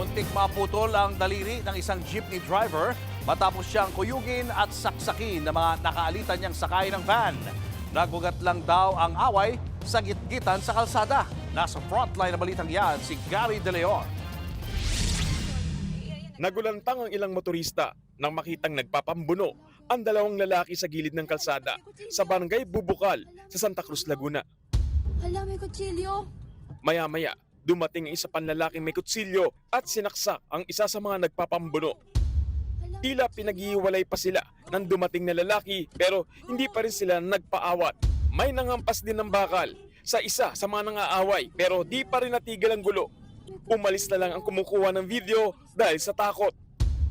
Muntik maputol ang daliri ng isang jeepney driver matapos siyang kuyugin at saksakin ng mga nakaalitan niyang sakay ng van. Nagugat lang daw ang away sa gitgitan sa kalsada. Nasa frontline na balitang yan si Gary De Leon. Nagulantang ang ilang motorista nang makitang nagpapambuno ang dalawang lalaki sa gilid ng kalsada sa barangay Bubukal sa Santa Cruz, Laguna. Hala, may kutsilyo. Maya-maya, dumating ang isa pang lalaking may kutsilyo at sinaksak ang isa sa mga nagpapambuno. Tila pinaghihiwalay pa sila ng dumating na lalaki pero hindi pa rin sila nagpaawat. May nangampas din ng bakal sa isa sa mga nangaaway pero di pa rin natigil ang gulo. Umalis na lang ang kumukuha ng video dahil sa takot.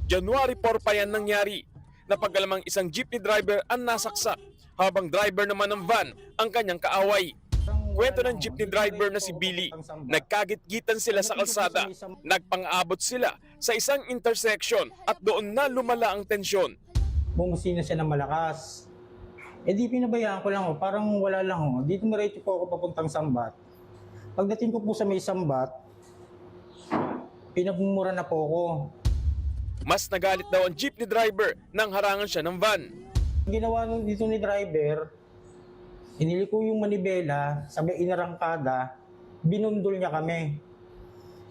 January 4 pa yan nangyari. Napagalamang isang jeepney driver ang nasaksak habang driver naman ng van ang kanyang kaaway. Kwento ng jeepney driver na si Billy, nagkagit-gitan sila sa kalsada. Nagpang-abot sila sa isang intersection at doon na lumala ang tensyon. Bumusina siya ng malakas. Di pinabayaan ko lang parang wala lang Dito miretso po ako papuntang Sambat. Pagdating ko po sa may Sambat, pinagmumura na po ako. Mas nagalit daw ang jeepney driver nang harangan siya ng van. Ginawa dito ni driver, iniliko yung manibela, sabay inarangkada, binundol niya kami.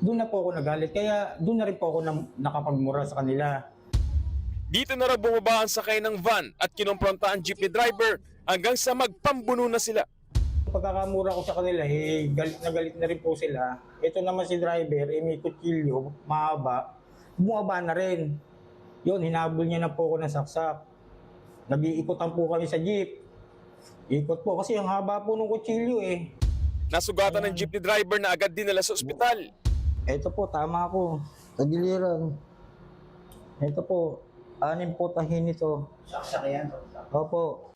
Doon na po ako nagalit, kaya doon na rin po ako nakapagmura sa kanila. Dito na raw bumaba ang sakay ng van at kinompronta ang jeepney driver hanggang sa magpambuno na sila. Pagkakamura ko sa kanila, galit na rin po sila. Ito naman si driver, may kutsilyo, mahaba. Bumaba na rin. Yun, hinabol niya na po ako ng saksak. Nag-iikotan po kami sa jeep. Ikot po kasi ang haba po ng kutsilyo eh. Nasugatan ng jeepney driver na agad dinala sa ospital. Ito po, tama ko. Tagiliran. Ito po, 6 po tahin ito. Saksak yan? Opo.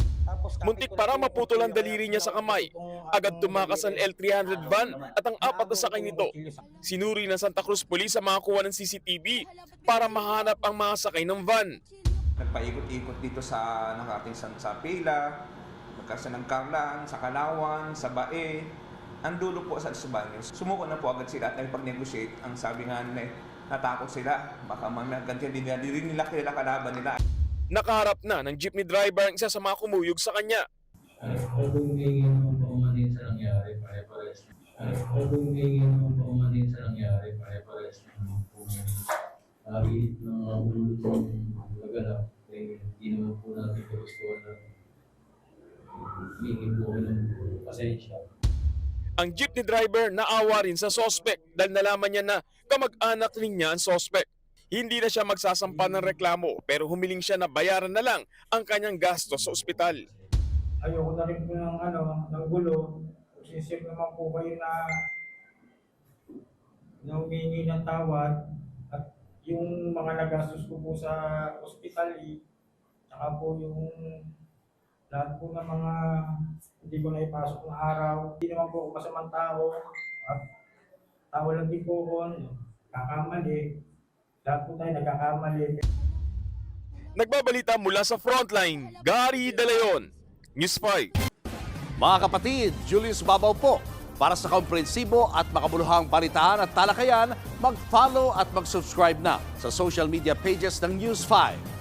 Muntik para maputol ang daliri niya sa kamay. Agad tumakas ang L300 van at ang 4 na sakay nito. Sinuri ng Santa Cruz Police ang makakuha ng CCTV para mahanap ang mga sakay ng van. Nagpaikot-ikot dito sa nakarating sa Pila, sa ng Carlan, sa Kalawan, sa Bae. Ang dulo po sa Subanes. Sumuko na po agad sila at nagpag-negotiate. Ang sabi nga nila, natakot sila. Baka mamaya hindi rin nila kilala kalaban nila. Nakaharap na ng jeepney driver ang isa sa mga kumuyog sa kanya. Kung humingi ng paumanhin sa nangyari, pare-pares. Kung humingi ng paumanhin sa nangyari, pare-pares. Kung nakihit ng mga ulo ng laganap, hindi naman po natin gustuhan na humingi po ng pasensya. Ang jeepney driver naawa rin sa sospek dahil nalaman niya na kamag-anak rin niya ang sospek. Hindi na siya magsasampa ng reklamo pero humiling siya na bayaran na lang ang kanyang gastos sa ospital. Ayoko na rin po ng gulo. Sisip naman po kayo na humingi ng tawad at yung mga nagastos ko po sa ospital, saka po yung lahat po ng mga hindi ko na ipasok na araw. Hindi naman po ako masamang tao at tao lang din po ako, kakamali. Lahat po tayo nagkakamali. Nagbabalita mula sa Frontline, Gary De Leon, News 5. Mga kapatid, Julius Babaw po. Para sa komprehensibo at makabuluhang balitaan at talakayan, mag-follow at mag-subscribe na sa social media pages ng News 5.